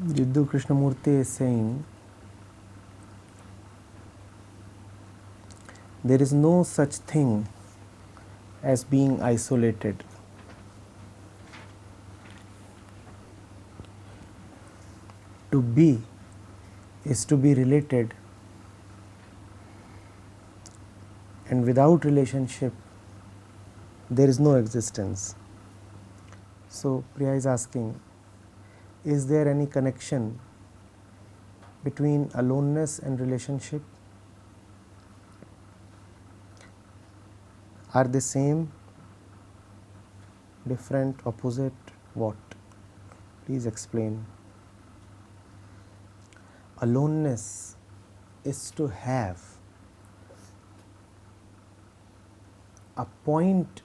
J.Krishnamurti is saying, there is no such thing as being isolated. To be is to be related, and without relationship there is no existence. So Priya is asking, is there any connection between aloneness and relationship? Are they same, different, opposite, what? Please explain. Aloneness is to have a point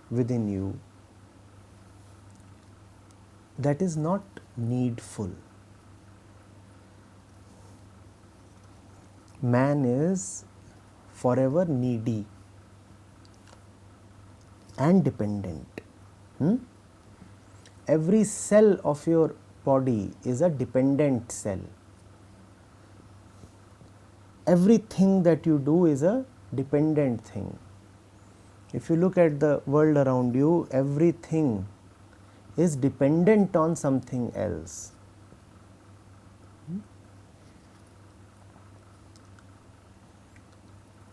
within you that is not needful. Man is forever needy and dependent. Every cell of your body is a dependent cell. Everything that you do is a dependent thing. If you look at the world around you, everything is dependent on something else.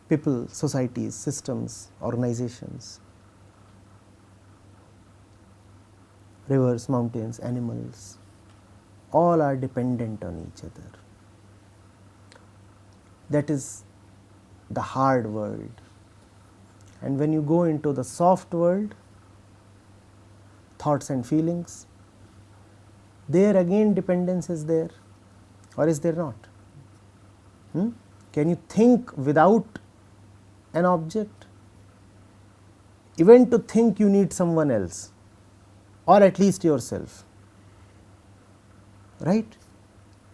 People, societies, systems, organizations, rivers, mountains, animals, all are dependent on each other. That is the hard world. And when you go into the soft world, thoughts and feelings, there again dependence is there, or is there not? Can you think without an object? Even to think you need someone else, or at least yourself, right?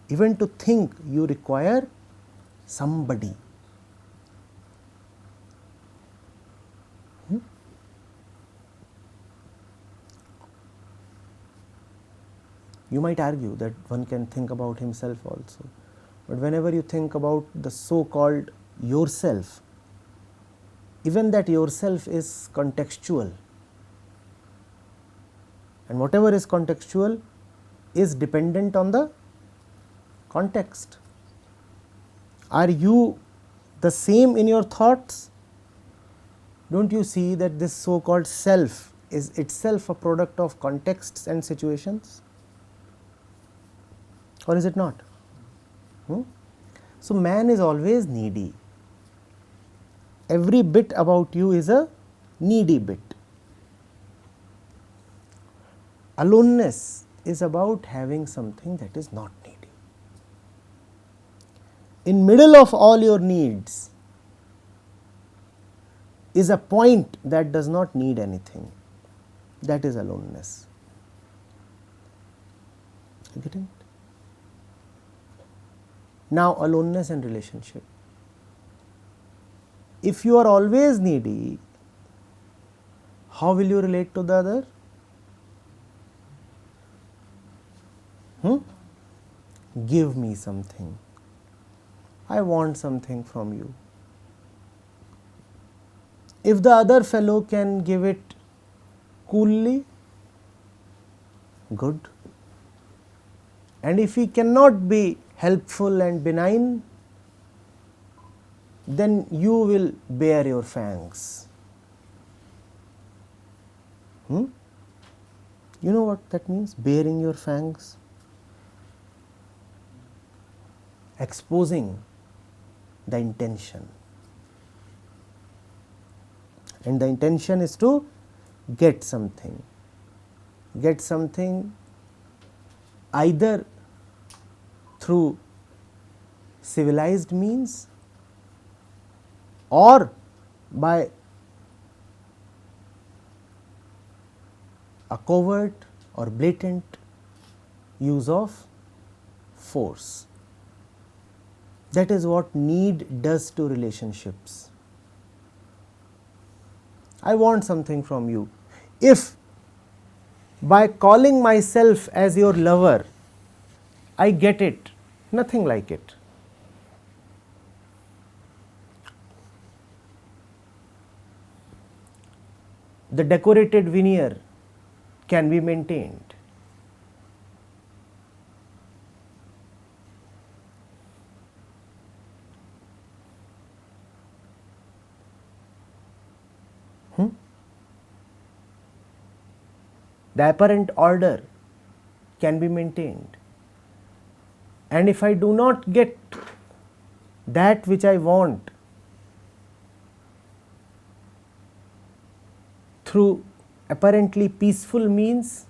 Even to think you require somebody. You might argue that one can think about himself also, but whenever you think about the so-called yourself, even that yourself is contextual, and whatever is contextual is dependent on the context. Are you the same in your thoughts? Don't you see that this so-called self is itself a product of contexts and situations? Or is it not? So man is always needy. Every bit about you is a needy bit. Aloneness is about having something that is not needy. In middle of all your needs is a point that does not need anything. That is aloneness. You get it? Now, aloneness and relationship. If you are always needy, how will you relate to the other? Give me something. I want something from you. If the other fellow can give it coolly, good. And if he cannot be helpful and benign, then you will bare your fangs. You know what that means? Baring your fangs? Exposing the intention. And the intention is to get something. Get something either through civilized means or by a covert or blatant use of force. That is what need does to relationships. I want something from you. If by calling myself as your lover, I get it, nothing like it. The decorated veneer can be maintained. The apparent order can be maintained. And if I do not get that which I want through apparently peaceful means,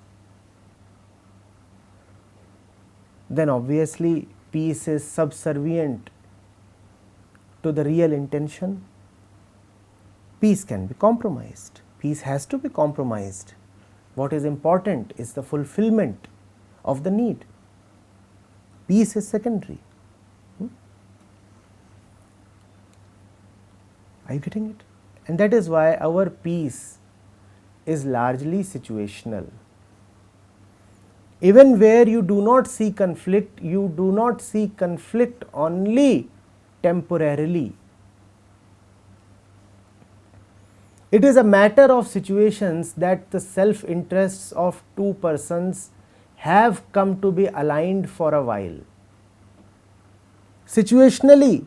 then obviously peace is subservient to the real intention. Peace can be compromised. Peace has to be compromised. What is important is the fulfillment of the need. Peace is secondary. Are you getting it? And that is why our peace is largely situational. Even where you do not see conflict, you do not see conflict only temporarily. It is a matter of situations that the self-interests of two persons have come to be aligned for a while. Situationally,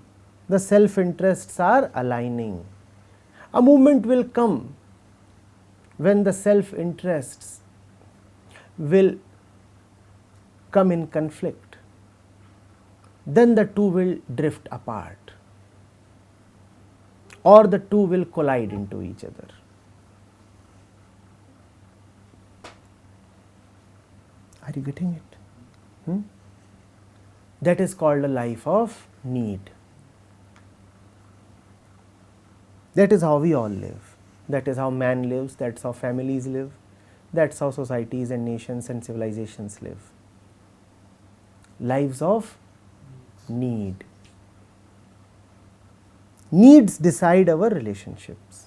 the self-interests are aligning. A moment will come when the self-interests will come in conflict. Then the two will drift apart, or the two will collide into each other. Are you getting it? That is called a life of need. That is how we all live. That is how man lives, that's how families live, that's how societies and nations and civilizations live. Lives of need. Needs decide our relationships.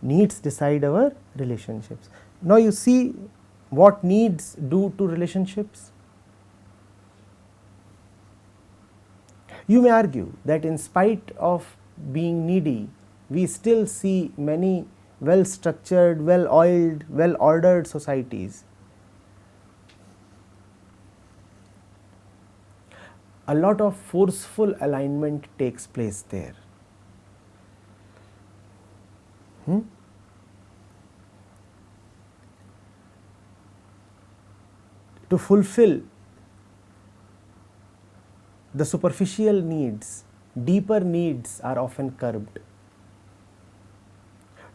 Needs decide our relationships. Now you see what needs do to relationships. You may argue that in spite of being needy, we still see many well-structured, well-oiled, well-ordered societies. A lot of forceful alignment takes place there. To fulfill the superficial needs, deeper needs are often curbed.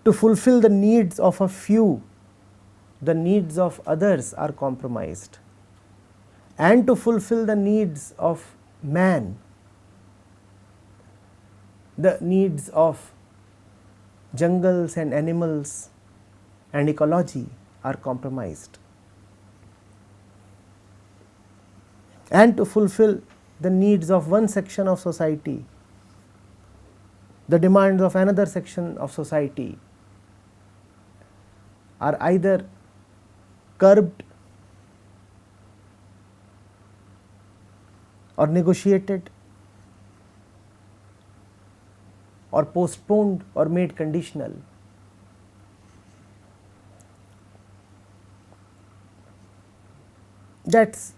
To fulfill the needs of a few, the needs of others are compromised. And to fulfill the needs of man, the needs of jungles and animals and ecology are compromised. And to fulfill the needs of one section of society, the demands of another section of society are either curbed or negotiated or postponed or made conditional. That's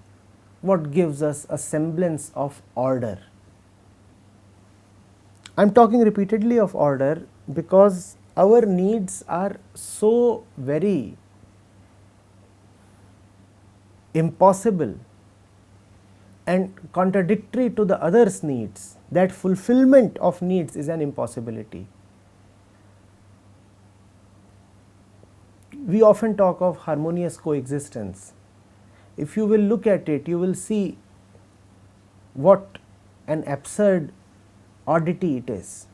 what gives us a semblance of order. I am talking repeatedly of order because our needs are so very impossible and contradictory to the other's needs that fulfillment of needs is an impossibility. We often talk of harmonious coexistence. If you will look at it, you will see what an absurd oddity it is.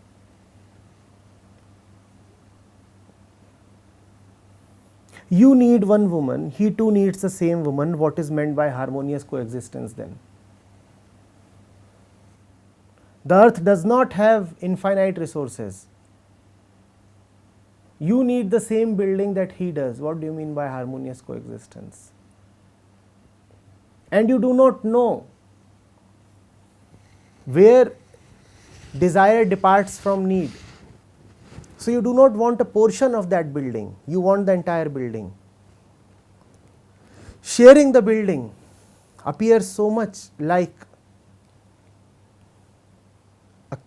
You need one woman, he too needs the same woman. What is meant by harmonious coexistence then? The earth does not have infinite resources. You need the same building that he does. What do you mean by harmonious coexistence? and you do not know where desire departs from need. So you do not want a portion of that building, you want the entire building. Sharing the building appears so much like a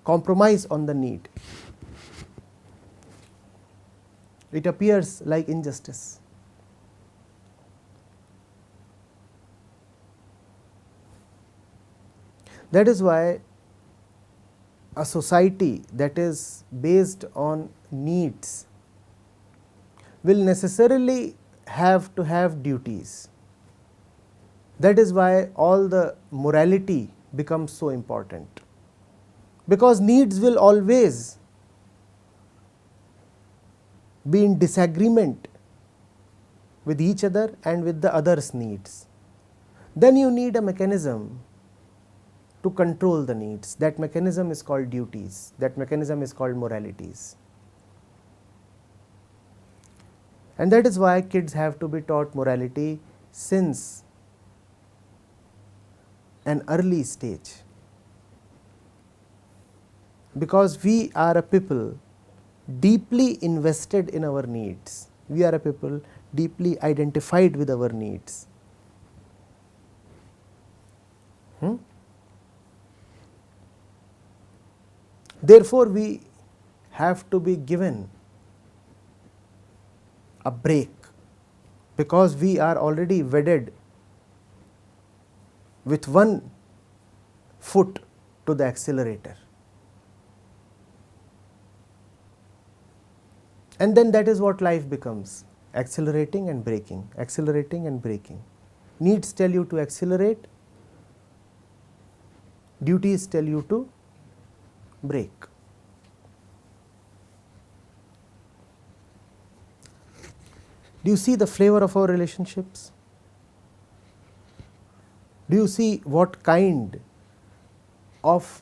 compromise on the need. It appears like injustice. That is why a society that is based on needs will necessarily have to have duties. That is why all the morality becomes so important, because needs will always be in disagreement with each other and with the other's needs. Then you need a mechanism to control the needs. That mechanism is called duties, that mechanism is called moralities. And that is why kids have to be taught morality since an early stage, because we are a people deeply invested in our needs. We are a people deeply identified with our needs. Therefore, we have to be given a break, because we are already wedded with one foot to the accelerator. And then that is what life becomes, accelerating and braking, accelerating and braking. Needs tell you to accelerate, duties tell you to brake. Do you see the flavor of our relationships? Do you see what kind of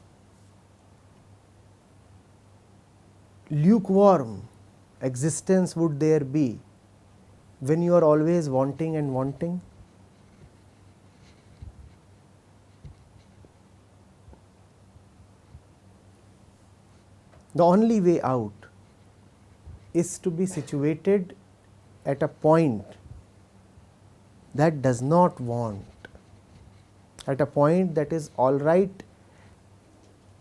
lukewarm existence would there be when you are always wanting and wanting? The only way out is to be situated at a point that does not want, at a point that is all right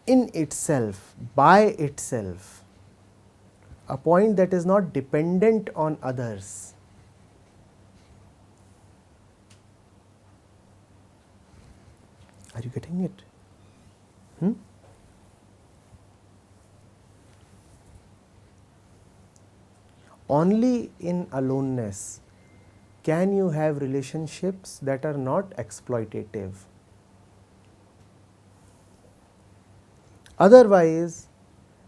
in itself, by itself, a point that is not dependent on others. Are you getting it? Only in aloneness can you have relationships that are not exploitative. Otherwise,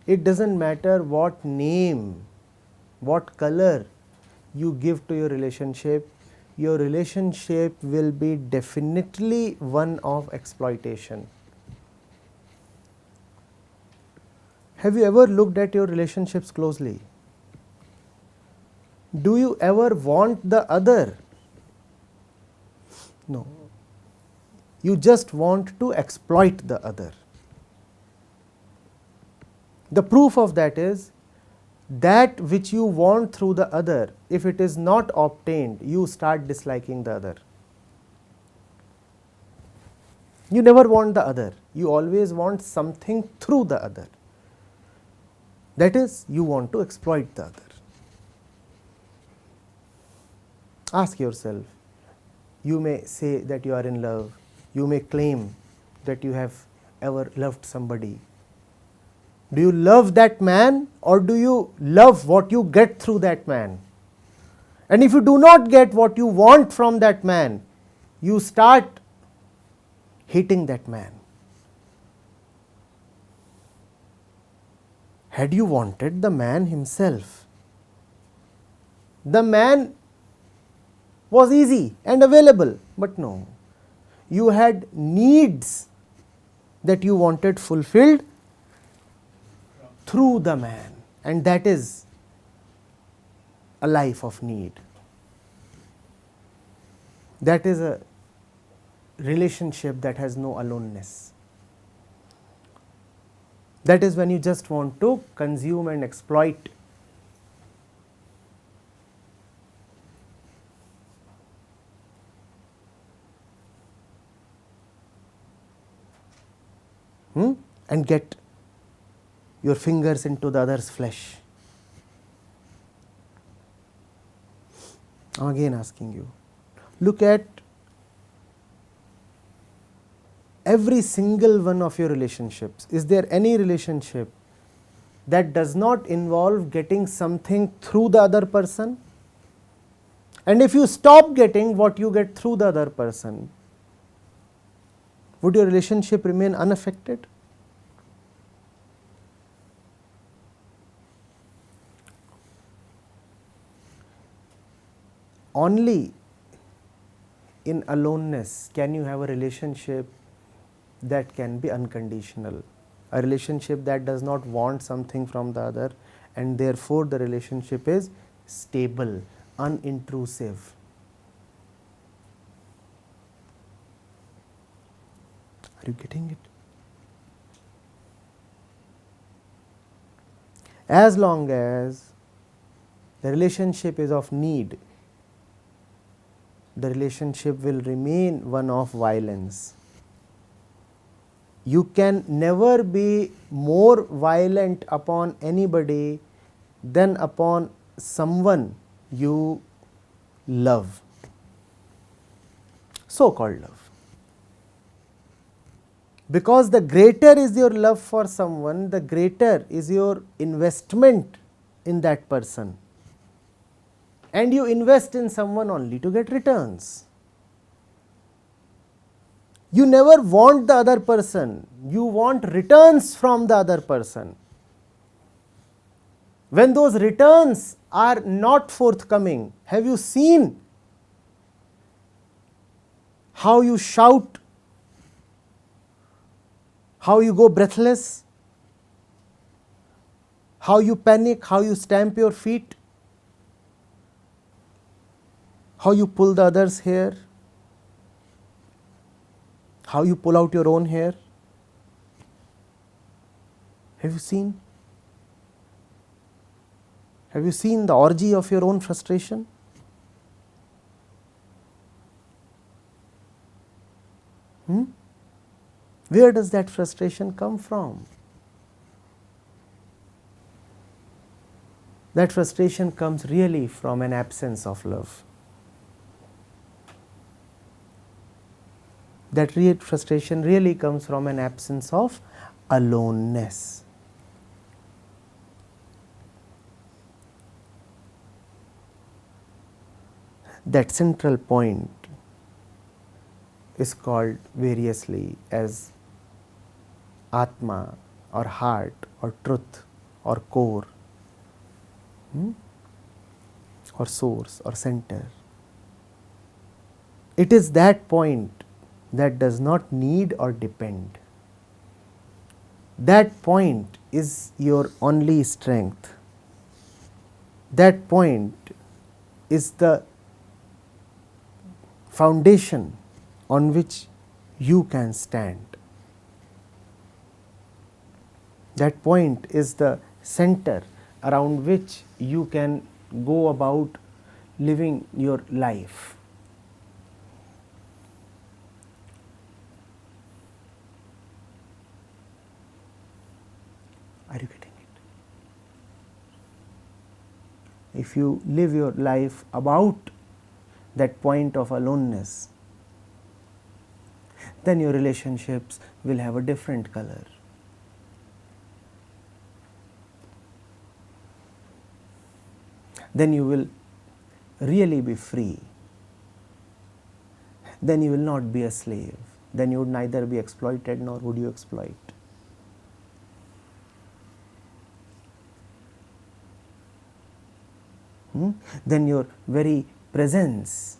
it doesn't matter what name, what color you give to your relationship will be definitely one of exploitation. Have you ever looked at your relationships closely? Do you ever want the other? No. You just want to exploit the other. The proof of that is that which you want through the other, if it is not obtained, you start disliking the other. You never want the other, you always want something through the other. That is, you want to exploit the other. Ask yourself, you may say that you are in love, you may claim that you have ever loved somebody. Do you love that man, or do you love what you get through that man? And if you do not get what you want from that man, you start hating that man. Had you wanted the man himself, the man was easy and available, but no, you had needs that you wanted fulfilled through the man, and that is a life of need. That is a relationship that has no aloneness. That is when you just want to consume and exploit. And get your fingers into the other's flesh. I am again asking you, look at every single one of your relationships. Is there any relationship that does not involve getting something through the other person? And if you stop getting what you get through the other person, would your relationship remain unaffected? Only in aloneness can you have a relationship that can be unconditional, a relationship that does not want something from the other, and therefore the relationship is stable, unintrusive. Are you getting it? As long as the relationship is of need, the relationship will remain one of violence. You can never be more violent upon anybody than upon someone you love, so-called love. Because the greater is your love for someone, the greater is your investment in that person. And you invest in someone only to get returns. You never want the other person, you want returns from the other person. When those returns are not forthcoming, have you seen how you shout, how you go breathless, how you panic, how you stamp your feet, how you pull the other's hair, how you pull out your own hair? Have you seen? Have you seen the orgy of your own frustration? Where does that frustration come from? That frustration comes really from an absence of love. That frustration really comes from an absence of aloneness. That central point is called variously as Atma or heart or truth or core, or source or center. It is that point that does not need or depend. That point is your only strength. That point is the foundation on which you can stand. That point is the center around which you can go about living your life. Are you getting it? If you live your life about that point of aloneness, then your relationships will have a different color. Then you will really be free. Then you will not be a slave. Then you would neither be exploited nor would you exploit. Then your very presence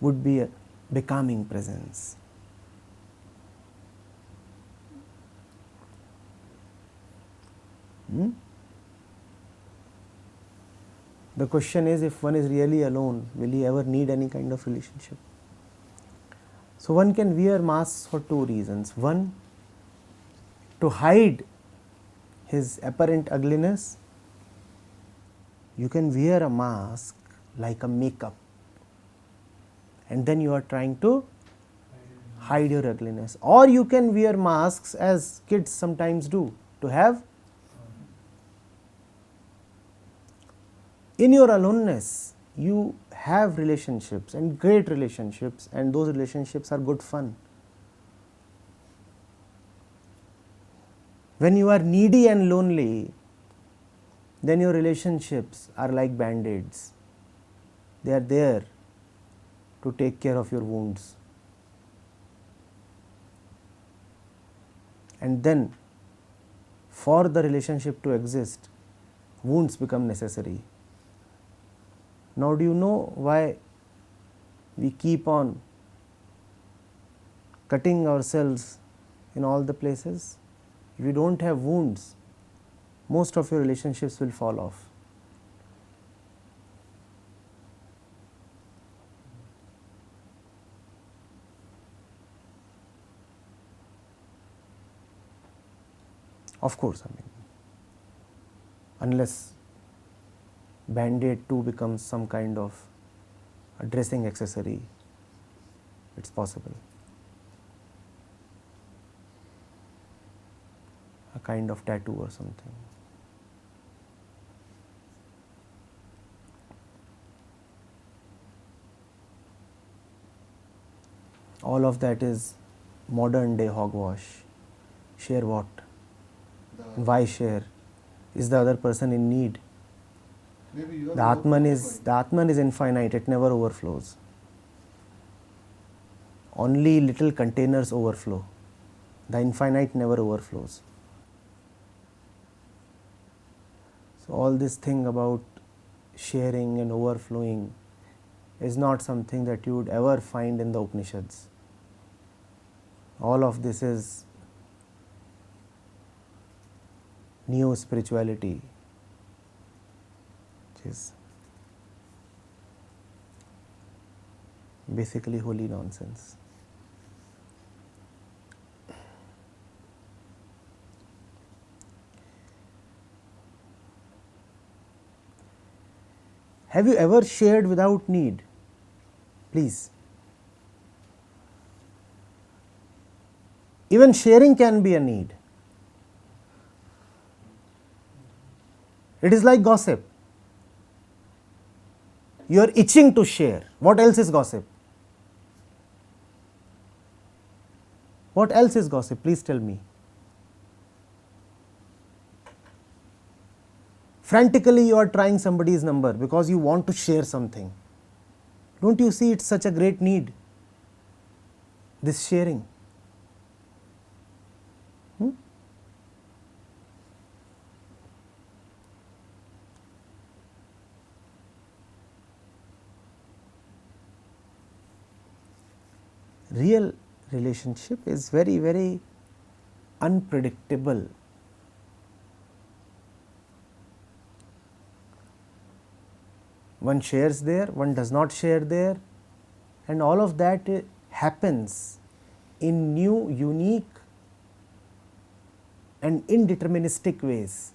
would be a becoming presence. The question is, if one is really alone, will he ever need any kind of relationship? So one can wear masks for two reasons. One, to hide his apparent ugliness. You can wear a mask like a makeup, and then you are trying to hide your ugliness. Or you can wear masks as kids sometimes do, to have, in your aloneness, you have relationships and great relationships, and those relationships are good fun. When you are needy and lonely, then your relationships are like band-aids. They are there to take care of your wounds. And then, for the relationship to exist, wounds become necessary. Now, do you know why we keep on cutting ourselves in all the places? If you don't have wounds, most of your relationships will fall off. Of course, unless band-aid too becomes some kind of a dressing accessory, it's possible. A kind of tattoo or something. All of that is modern day hogwash. Share what? Why share? Is the other person in need? The Atman is infinite, it never overflows. Only little containers overflow. The infinite never overflows. So all this thing about sharing and overflowing is not something that you would ever find in the Upanishads. All of this is neo-spirituality, which is basically holy nonsense. Have you ever shared without need? Please. Even sharing can be a need. It is like gossip. You are itching to share. What else is gossip? What else is gossip? Please tell me. Frantically you are trying somebody's number because you want to share something. Don't you see it's such a great need, this sharing? Real relationship is very, very unpredictable. One shares there, one does not share there, and all of that happens in new, unique and indeterministic ways.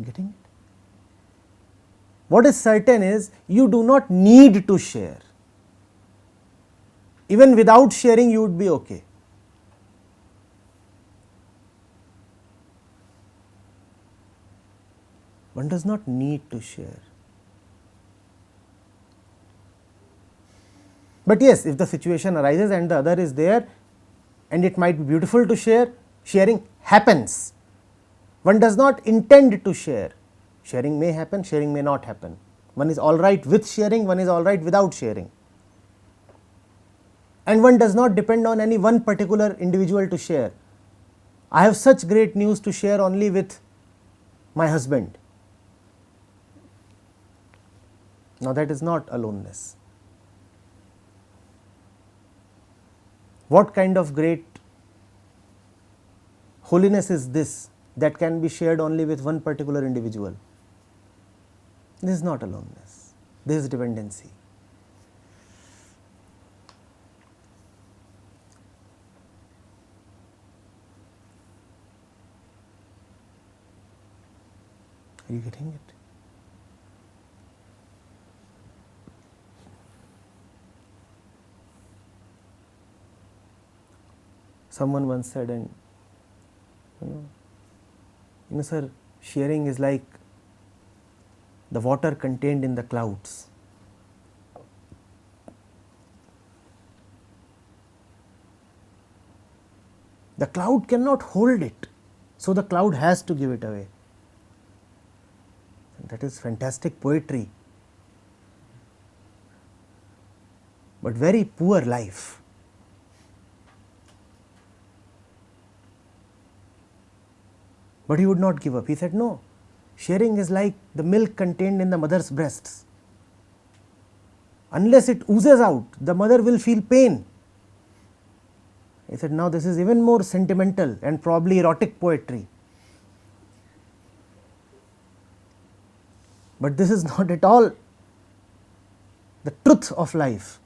Getting it? What is certain is you do not need to share. Even without sharing, you would be okay. One does not need to share. But yes, if the situation arises and the other is there and it might be beautiful to share, sharing happens. One does not intend to share. Sharing may happen, sharing may not happen. One is all right with sharing, one is all right without sharing. And one does not depend on any one particular individual to share. I have such great news to share only with my husband. Now that is not aloneness. What kind of great holiness is this that can be shared only with one particular individual? This is not aloneness, this is dependency. Are you getting it? Someone once said, and sir, sharing is like the water contained in the clouds. The cloud cannot hold it, so the cloud has to give it away. And that is fantastic poetry, but very poor life. But he would not give up. He said, no, sharing is like the milk contained in the mother's breasts. Unless it oozes out, the mother will feel pain. He said, now this is even more sentimental and probably erotic poetry. But this is not at all the truth of life.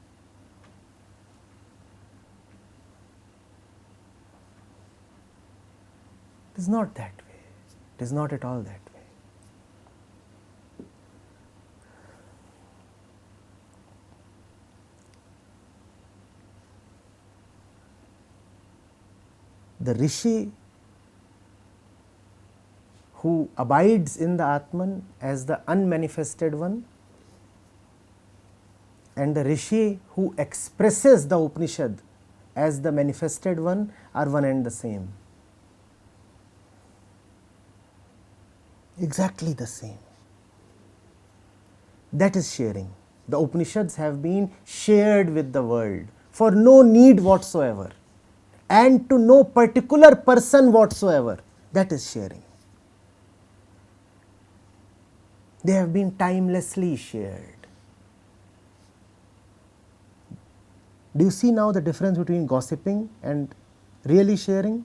It is not that way. It is not at all that way. The Rishi who abides in the Atman as the unmanifested one, and the Rishi who expresses the Upanishad as the manifested one are one and the same. Exactly the same. That is sharing. The Upanishads have been shared with the world for no need whatsoever and to no particular person whatsoever. That is sharing. They have been timelessly shared. Do you see now the difference between gossiping and really sharing?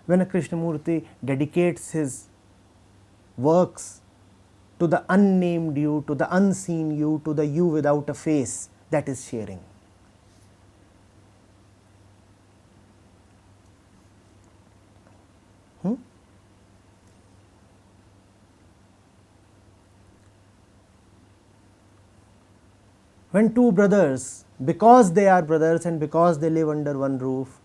When a Krishnamurti dedicates his works to the unnamed you, to the unseen you, to the you without a face, that is sharing. When two brothers, because they are brothers and because they live under one roof,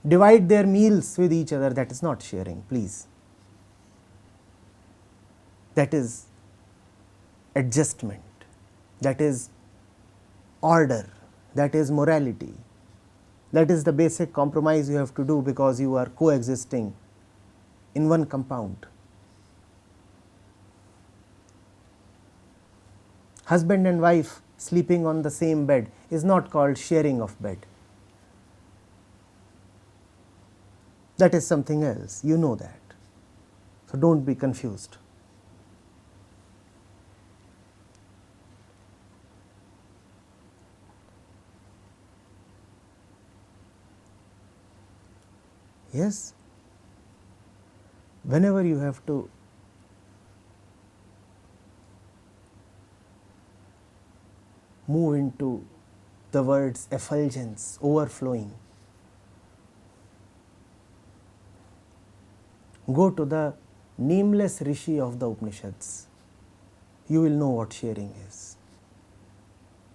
divide their meals with each other, that is not sharing, please. That is adjustment, that is order, that is morality. That is the basic compromise you have to do because you are coexisting in one compound. Husband and wife sleeping on the same bed is not called sharing of bed. That is something else, you know that. So don't be confused. Yes, whenever you have to move into the words effulgence, overflowing, go to the nameless Rishi of the Upanishads. You will know what sharing is.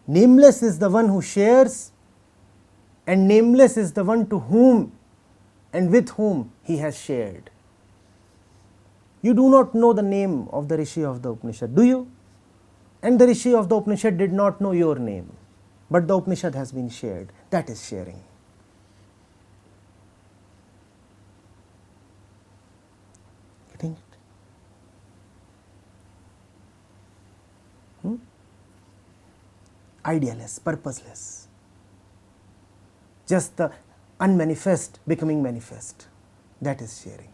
Nameless is the one who shares, and nameless is the one to whom and with whom he has shared. You do not know the name of the Rishi of the Upanishad, do you? And the Rishi of the Upanishad did not know your name, but the Upanishad has been shared. That is sharing. Getting it? Idealess, purposeless. Just the unmanifest becoming manifest. That is sharing.